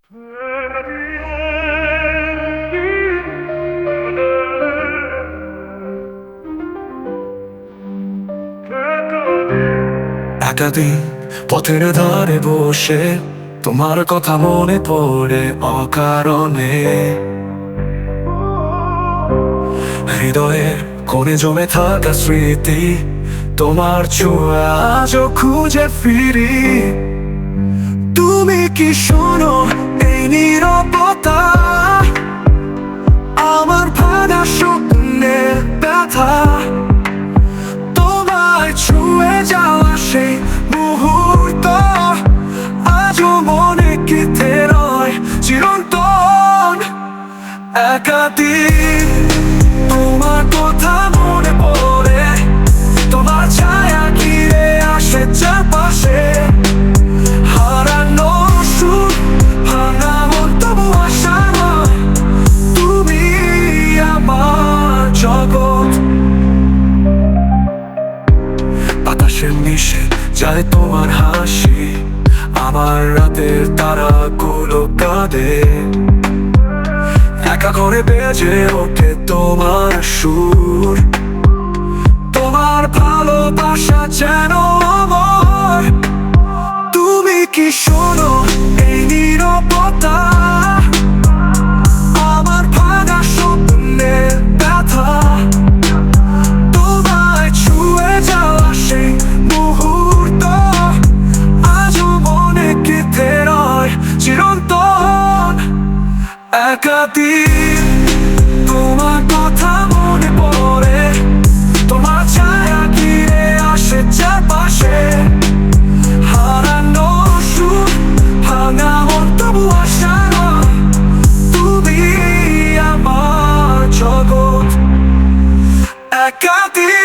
একাদিন পথের ধারে বসে তোমার কথা মনে পড়ে অকারণে। হৃদয়ের কোণে জমে থাকা স্মৃতি, তোমার ছোঁয়া আজও খুঁজে ফিরি। তুমি কি শোনো এই নীরবতা, আমার ভাঙা স্বপ্নের ব্যথা? তোমায় ছুঁয়ে যাওয়া সেই মুহূর্ত আজও মনে গেঁথে রয় চিরন্তন। একাদিন তোমার কথা মনে পড়ে, তোমার ছায়া ঘিরে আসে চারপাশে। হারানো সুর, ভাঙা মন তবু আশা নয়, তুমি আমার জগৎ। বাতাসে মিশে যায় তোমার হাসি, আমার রাতের তারাগুলো কাঁদে। একা ঘরে বেজে ওঠে তোমার সুর, তোমার ভালোবাসা যেন অমর। তুমি কি শোনো এই নীরবতা, আমার ভাঙা স্বপ্নের ব্যথা? তোমায় ছুঁয়ে যাওয়া সেই মুহূর্ত আজও মনে গেঁথে রয় চিরন্তন। একাদিন তোমার কথা মনে পড়ে, তোমার ছায়া ঘিরে আসে চারপাশে। হারানো সুর, ভাঙা মন তবু আশা নয়, তুমি আমার জগৎ। একাদিন